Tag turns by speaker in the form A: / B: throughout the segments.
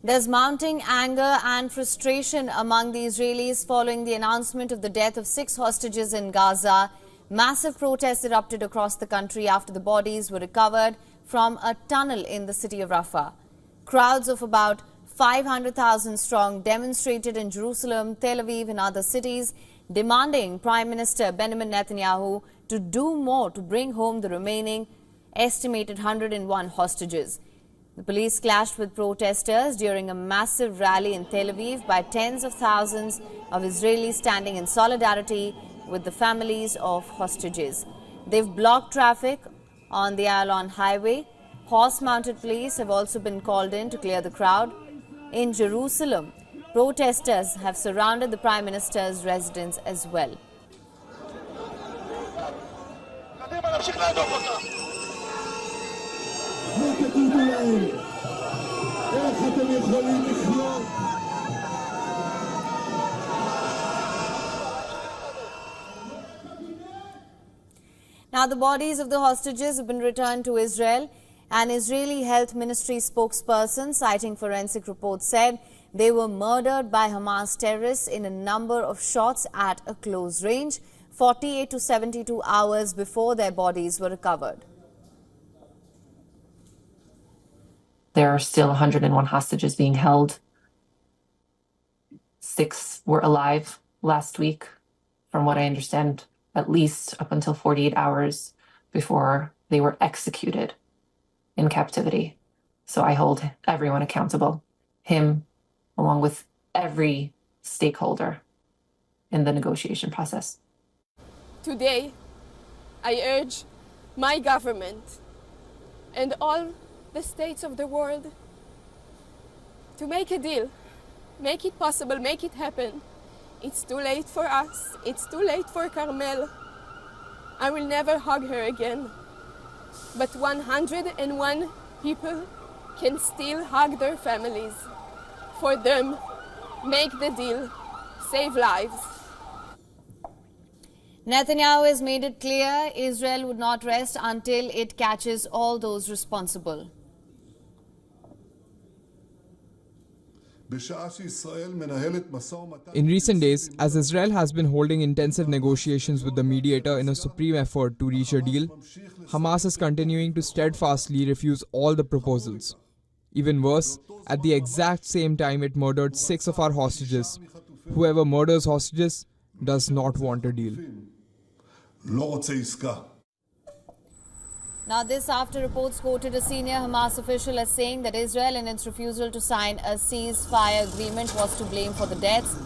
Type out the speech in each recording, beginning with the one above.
A: There's mounting anger and frustration among the Israelis following the announcement of the death of 6 hostages in Gaza. Massive protests erupted across the country after the bodies were recovered from a tunnel in the city of Rafah. Crowds of about 500,000 strong demonstrated in Jerusalem, Tel Aviv and other cities, demanding Prime Minister Benjamin Netanyahu to do more to bring home the remaining estimated 101 hostages. The police clashed with protesters during a massive rally in Tel Aviv by tens of thousands of Israelis standing in solidarity with the families of hostages. They've blocked traffic on the Ayalon highway. Horse-mounted police have also been called in to clear the crowd. In Jerusalem, protesters have surrounded the Prime Minister's residence as well. Now, the bodies of the hostages have been returned to Israel. An Israeli Health Ministry spokesperson, citing forensic reports, said they were murdered by Hamas terrorists in a number of shots at a close range, 48 to 72 hours before their bodies were recovered.
B: There are still 101 hostages being held. 6 were alive last week, from what I understand, at least up until 48 hours before they were executed in captivity. So I hold everyone accountable, him, along with every stakeholder in the negotiation process.
C: Today, I urge my government and all the states of the world to make a deal, make it possible, make it happen. It's too late for us, it's too late for Carmel. I will never hug her again. But 101 people can still hug their families. For them, make the deal, save lives.
A: Netanyahu has made it clear Israel would not rest until it catches all those responsible.
D: In recent days, as Israel has been holding intensive negotiations with the mediator in a supreme effort to reach a deal, Hamas is continuing to steadfastly refuse all the proposals. Even worse, at the exact same time it murdered 6 of our hostages. Whoever murders hostages does not want a deal.
A: Now, this after reports quoted a senior Hamas official as saying that Israel, in its refusal to sign a ceasefire agreement, was to blame for the deaths.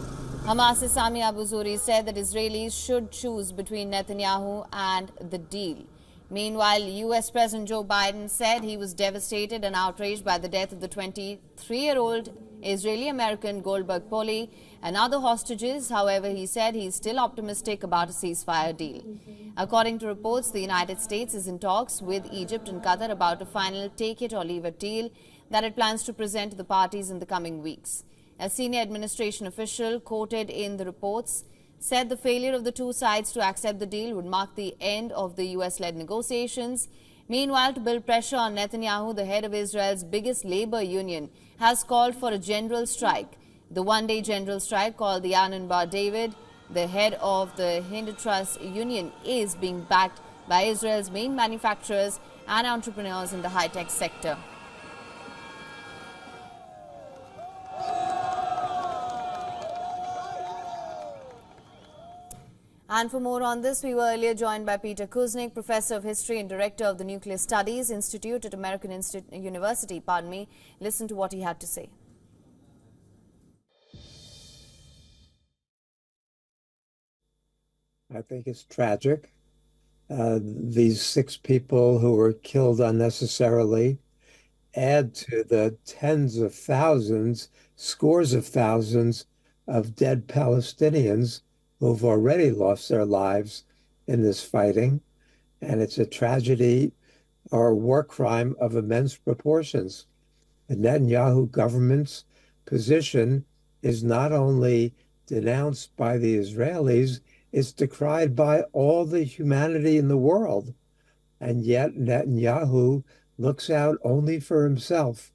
A: Hamas's Sami Abu Zuhri said that Israelis should choose between Netanyahu and the deal. Meanwhile, U.S. President Joe Biden said he was devastated and outraged by the death of the 23-year-old Israeli-American Goldberg Polly and other hostages. However, he said he is still optimistic about a ceasefire deal. According to reports, the United States is in talks with Egypt and Qatar about a final take-it-or-leave-it deal that it plans to present to the parties in the coming weeks. A senior administration official quoted in the reports said the failure of the two sides to accept the deal would mark the end of the U.S.-led negotiations. Meanwhile, to build pressure on Netanyahu, the head of Israel's biggest labor union has called for a general strike. The one-day general strike, called the Yanon Bar David, the head of the Hindutras union, is being backed by Israel's main manufacturers and entrepreneurs in the high-tech sector. And for more on this, we were earlier joined by Peter Kuznick, Professor of History and Director of the Nuclear Studies Institute at American University. Listen to what he had to say.
E: I think it's tragic. These 6 people who were killed unnecessarily add to the tens of thousands, scores of thousands of dead Palestinians who've already lost their lives in this fighting. And it's a tragedy or a war crime of immense proportions. The Netanyahu government's position is not only denounced by the Israelis, it's decried by all the humanity in the world. And yet Netanyahu looks out only for himself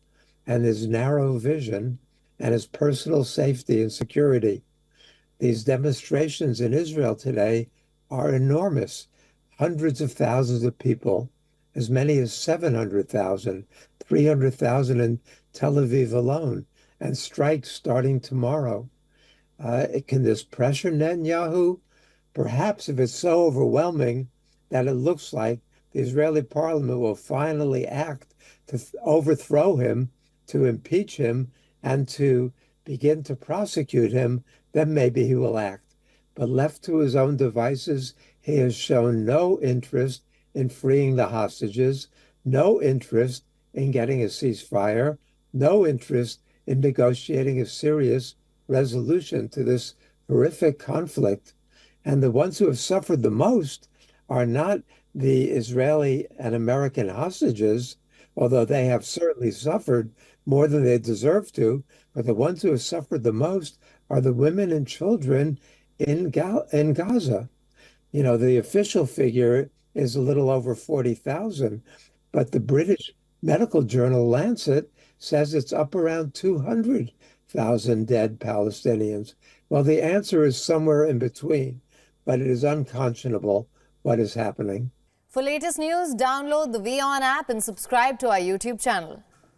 E: and his narrow vision and his personal safety and security. These demonstrations in Israel today are enormous. Hundreds of thousands of people, as many as 700,000, 300,000 in Tel Aviv alone, and strikes starting tomorrow. Can this pressure Netanyahu? Perhaps if it's so overwhelming that it looks like the Israeli parliament will finally act to overthrow him, to impeach him, and to begin to prosecute him, then maybe he will act. But left to his own devices, he has shown no interest in freeing the hostages, no interest in getting a ceasefire, no interest in negotiating a serious resolution to this horrific conflict. And the ones who have suffered the most are not the Israeli and American hostages, although they have certainly suffered more than they deserve to, but the ones who have suffered the most are the women and children in Gaza. You know, the official figure is a little over 40,000, but the British medical journal Lancet says it's up around 200,000 dead Palestinians. Well, the answer is somewhere in between, but it is unconscionable what is happening.
A: For latest news, download the WION app and subscribe to our YouTube channel.